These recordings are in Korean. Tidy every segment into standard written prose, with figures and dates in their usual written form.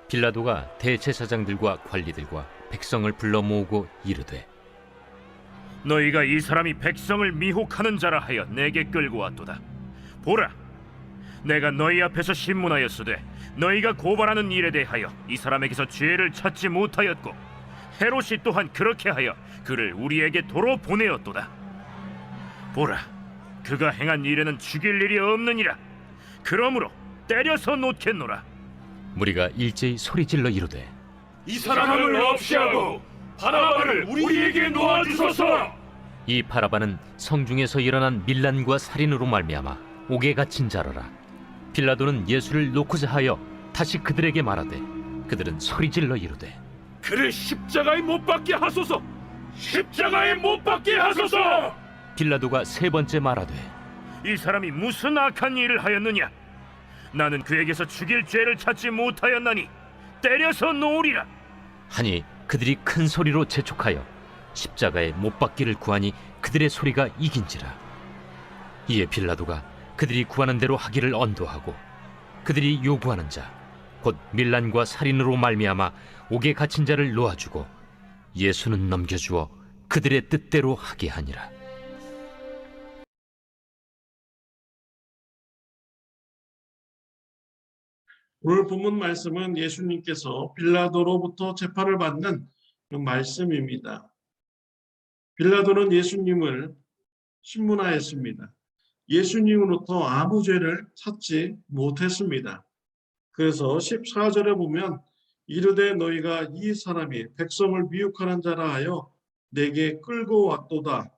빌라도가 대제사장들과 관리들과 백성을 불러 모으고 이르되, 너희가 이 사람이 백성을 미혹하는 자라 하여 내게 끌고 왔도다. 보라, 내가 너희 앞에서 신문하였으되 너희가 고발하는 일에 대하여 이 사람에게서 죄를 찾지 못하였고 헤롯이 또한 그렇게 하여 그를 우리에게 도로 보내었도다. 보라, 그가 행한 일에는 죽일 일이 없느니라. 그러므로 때려서 놓겠노라. 무리가 일제히 소리질러 이르되, 이 사람을 없이하고 바나바를 우리에게 놓아주소서. 이 바라바는 성중에서 일어난 밀란과 살인으로 말미암아 옥에 갇힌 자라라. 빌라도는 예수를 놓고자 하여 다시 그들에게 말하되, 그들은 소리질러 이르되, 그를 십자가에 못 박게 하소서. 십자가에 못 박게 하소서. 빌라도가 세 번째 말하되, 이 사람이 무슨 악한 일을 하였느냐? 나는 그에게서 죽일 죄를 찾지 못하였나니 때려서 놓으리라. 하니 그들이 큰 소리로 재촉하여 십자가에 못 박기를 구하니 그들의 소리가 이긴지라. 이에 빌라도가 그들이 구하는 대로 하기를 언도하고 그들이 요구하는 자 곧 밀란과 살인으로 말미암아 옥에 갇힌 자를 놓아주고 예수는 넘겨주어 그들의 뜻대로 하게 하니라. 오늘 본문 말씀은 예수님께서 빌라도로부터 재판을 받는 말씀입니다. 빌라도는 예수님을 신문하였습니다. 예수님으로부터 아무 죄를 찾지 못했습니다. 그래서 14절에 보면 이르되 너희가 이 사람이 백성을 미혹하는 자라 하여 내게 끌고 왔도다.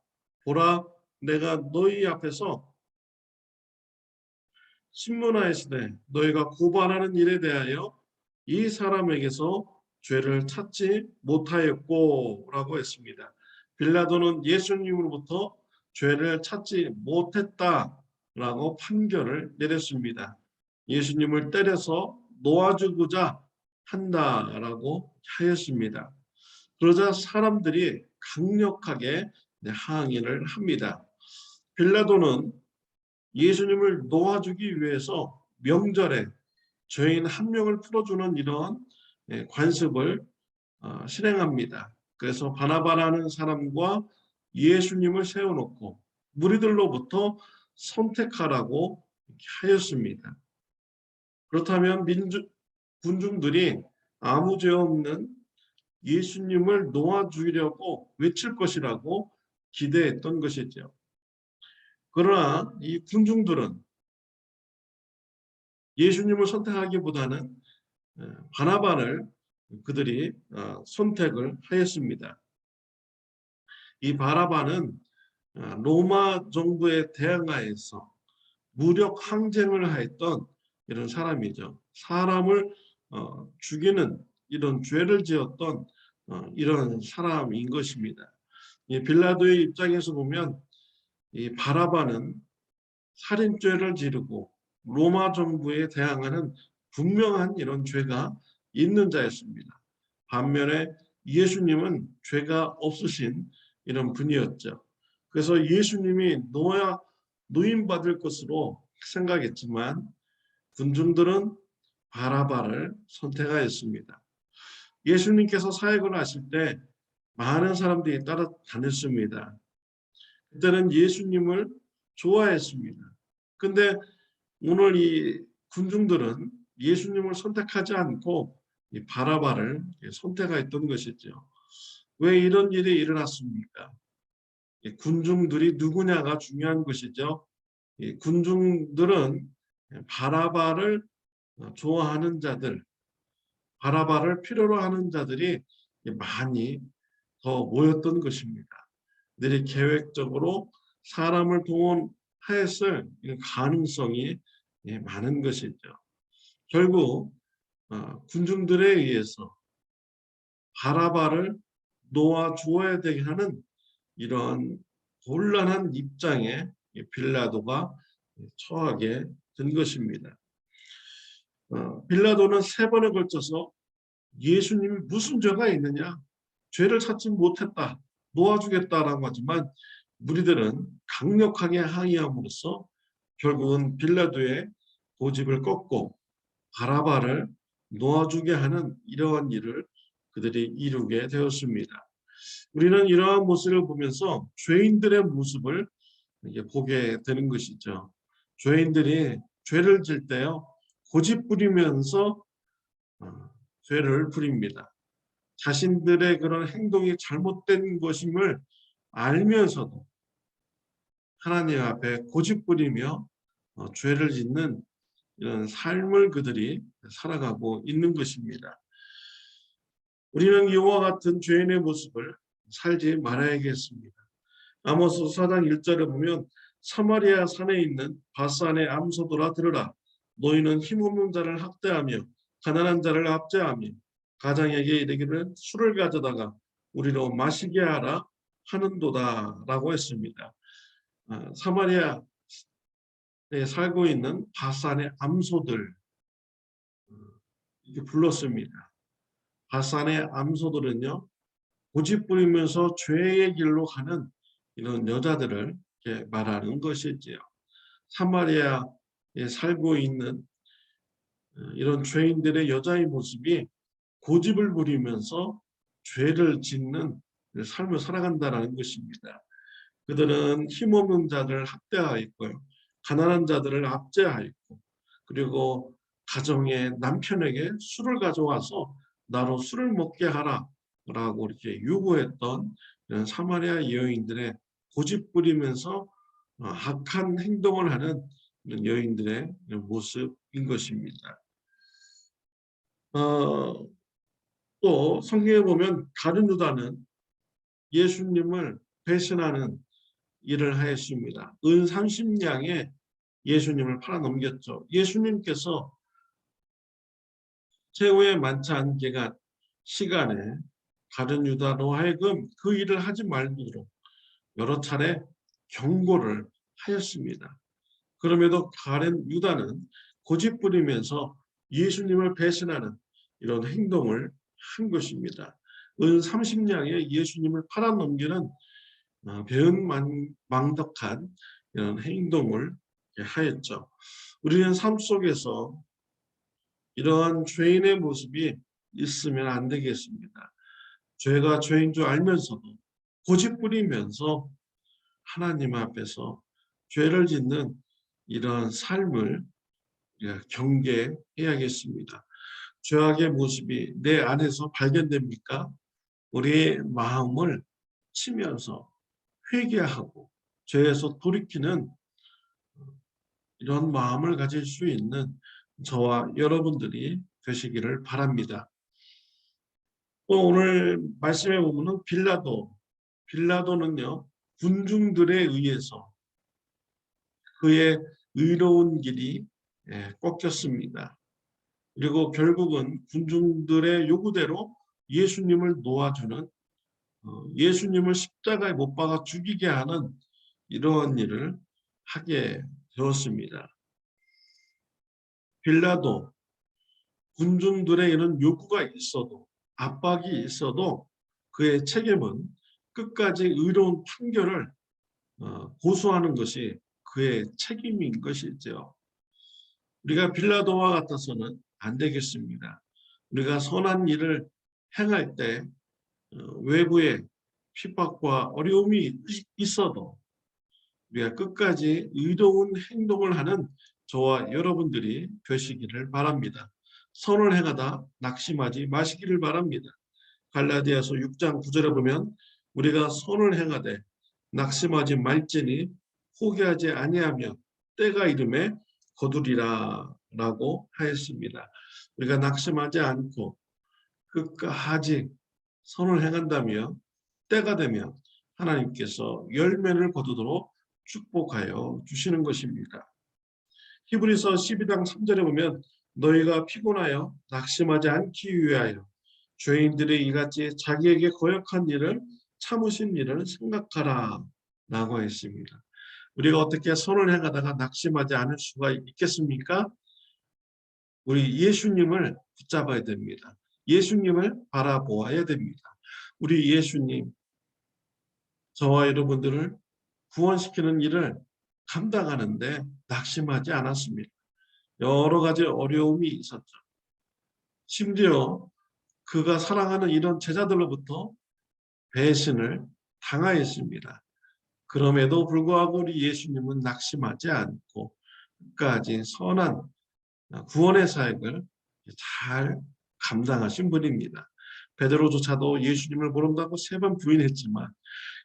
보라, 내가 너희 앞에서 신문하였으되 너희가 고발하는 일에 대하여 이 사람에게서 죄를 찾지 못하였고 라고 했습니다. 빌라도는 예수님으로부터 죄를 찾지 못했다라고 판결을 내렸습니다. 예수님을 때려서 놓아주고자 한다라고 하였습니다. 그러자 사람들이 강력하게 항의를 합니다. 빌라도는 예수님을 놓아주기 위해서 명절에 죄인 한 명을 풀어주는 이런 관습을 실행합니다. 그래서 바나바라는 사람과 예수님을 세워놓고 무리들로부터 선택하라고 하였습니다. 그렇다면 군중들이 아무 죄 없는 예수님을 놓아주려고 외칠 것이라고 기대했던 것이죠. 그러나 이 군중들은 예수님을 선택하기보다는 바나바를 그들이 선택을 하였습니다. 이 바나바는 로마 정부의 대항하에서 무력 항쟁을 하였던 이런 사람이죠. 사람을 죽이는 이런 죄를 지었던 이런 사람인 것입니다. 이 빌라도의 입장에서 보면 이 바나바는 살인죄를 지르고 로마 정부에 대항하는 분명한 이런 죄가 있는 자였습니다. 반면에 예수님은 죄가 없으신 이런 분이었죠. 그래서 예수님이 노임받을 것으로 생각했지만 군중들은 바나바를 선택하였습니다. 예수님께서 사역을 하실 때 많은 사람들이 따라다녔습니다. 그때는 예수님을 좋아했습니다. 근데 오늘 이 군중들은 예수님을 선택하지 않고 이 바나바를 선택했던 것이죠. 왜 이런 일이 일어났습니까? 군중들이 누구냐가 중요한 것이죠. 군중들은 바나바를 좋아하는 자들, 바나바를 필요로 하는 자들이 많이 더 모였던 것입니다. 그들이 계획적으로 사람을 동원했을 가능성이 많은 것이죠. 결국 군중들에 의해서 바나바를 놓아주어야 되게 하는 이런 곤란한 입장에 빌라도가 처하게 된 것입니다. 빌라도는 세 번에 걸쳐서 예수님이 무슨 죄가 있느냐, 죄를 찾지 못했다, 놓아주겠다라고 하지만 무리들은 강력하게 항의함으로써 결국은 빌라도의 고집을 꺾고 바나바를 놓아주게 하는 이러한 일을 그들이 이루게 되었습니다. 우리는 이러한 모습을 보면서 죄인들의 모습을 이게 보게 되는 것이죠. 죄인들이 죄를 질 때요, 고집 부리면서 죄를 부립니다. 자신들의 그런 행동이 잘못된 것임을 알면서도 하나님 앞에 고집 부리며 죄를 짓는 이런 삶을 그들이 살아가고 있는 것입니다. 우리는 이와 같은 죄인의 모습을 살지 말아야겠습니다. 아모스 4장 1절에 보면 사마리아 산에 있는 바산의 암소들아 들으라. 너희는 힘없는 자를 학대하며 가난한 자를 압제하며 가장에게 이르기를 술을 가져다가 우리로 마시게 하라 하는도다 라고 했습니다. 사마리아에 살고 있는 바산의 암소들 이렇게 불렀습니다. 바산의 암소들은요, 고집 부리면서 죄의 길로 가는 이런 여자들을 이렇게 말하는 것이지요. 사마리아에 살고 있는 이런 죄인들의 여자의 모습이 고집을 부리면서 죄를 짓는 삶을 살아간다는 것입니다. 그들은 힘없는 자들을 학대하였고요, 가난한 자들을 압제하였고, 그리고 가정의 남편에게 술을 가져와서 나로 술을 먹게 하라 라고 이렇게 요구했던 이런 사마리아 여인들의 고집 부리면서 악한 행동을 하는 이런 여인들의 모습인 것입니다. 또 성경에 보면 가룟 유다는 예수님을 배신하는 일을 하였습니다. 은 30냥에 예수님을 팔아넘겼죠. 예수님께서 최후의 만찬 기간 시간에 가룟 유다로 하여금 그 일을 하지 말도록 여러 차례 경고를 하였습니다. 그럼에도 가룟 유다는 고집 부리면서 예수님을 배신하는 이런 행동을 한 것입니다. 은 30냥에 예수님을 팔아넘기는 배은망덕한 이런 행동을 하였죠. 우리는 삶 속에서 이러한 죄인의 모습이 있으면 안 되겠습니다. 죄가 죄인 줄 알면서도 고집 부리면서 하나님 앞에서 죄를 짓는 이러한 삶을 경계해야겠습니다. 죄악의 모습이 내 안에서 발견됩니까? 우리의 마음을 치면서 회개하고 죄에서 돌이키는 이런 마음을 가질 수 있는 저와 여러분들이 되시기를 바랍니다. 또 오늘 말씀에 보면 빌라도는요, 군중들에 의해서 그의 의로운 길이 꺾였습니다. 그리고 결국은 군중들의 요구대로 예수님을 놓아주는, 예수님을 십자가에 못 박아 죽이게 하는 이러한 일을 하게 되었습니다. 빌라도 군중들의 이런 요구가 있어도, 압박이 있어도 그의 책임은 끝까지 의로운 판결을 고수하는 것이 그의 책임인 것이죠. 우리가 빌라도와 같아서는 안 되겠습니다. 우리가 선한 일을 행할 때 외부에 핍박과 어려움이 있어도 우리가 끝까지 의로운 행동을 하는 저와 여러분들이 되시기를 바랍니다. 선을 행하다 낙심하지 마시기를 바랍니다. 갈라디아서 6장 9절에 보면 우리가 선을 행하되 낙심하지 말지니 포기하지 아니하며 때가 이름에 거두리라 라고 하였습니다. 우리가 낙심하지 않고 끝까지 선을 행한다면 때가 되면 하나님께서 열매를 거두도록 축복하여 주시는 것입니다. 히브리서 12장 3절에 보면 너희가 피곤하여 낙심하지 않기 위하여 죄인들이 이같이 자기에게 거역한 일을 참으신 일을 생각하라 라고 했습니다. 우리가 어떻게 선을 행하다가 낙심하지 않을 수가 있겠습니까? 우리 예수님을 붙잡아야 됩니다. 예수님을 바라보아야 됩니다. 우리 예수님, 저와 여러분들을 구원시키는 일을 감당하는데 낙심하지 않았습니다. 여러 가지 어려움이 있었죠. 심지어 그가 사랑하는 이런 제자들로부터 배신을 당하였습니다. 그럼에도 불구하고 우리 예수님은 낙심하지 않고 끝까지 선한 구원의 사역을 잘 감당하신 분입니다. 베드로조차도 예수님을 모른다고 3번 부인했지만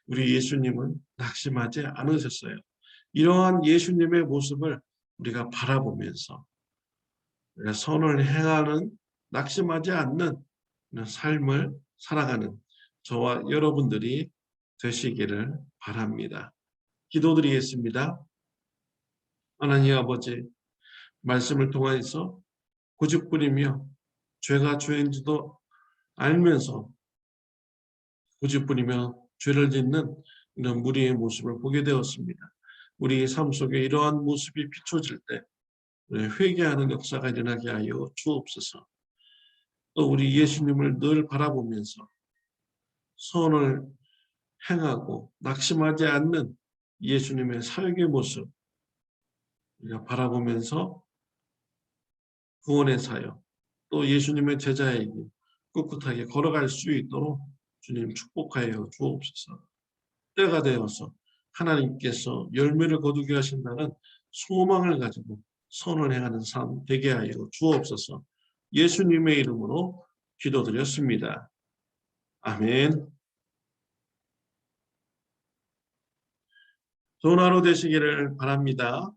우리 예수님은 낙심하지 않으셨어요. 이러한 예수님의 모습을 우리가 바라보면서 우리가 선을 행하는, 낙심하지 않는 삶을 살아가는 저와 여러분들이 되시기를 바랍니다. 기도드리겠습니다. 하나님 아버지, 말씀을 통해서 고집부리며 죄가 죄인지도 알면서 고집부리며 죄를 짓는 이런 무리의 모습을 보게 되었습니다. 우리 삶 속에 이러한 모습이 비춰질 때 회개하는 역사가 일어나게 하여 주옵소서. 또 우리 예수님을 늘 바라보면서 선을 행하고 낙심하지 않는 예수님의 사역의 모습 우리가 바라보면서 구원의 사역, 또 예수님의 제자에게 꿋꿋하게 걸어갈 수 있도록 주님 축복하여 주옵소서. 때가 되어서 하나님께서 열매를 거두게 하신다는 소망을 가지고 선을 행하는 삶 되게 하여 주옵소서. 예수님의 이름으로 기도드렸습니다. 아멘. 좋은 하루 되시기를 바랍니다.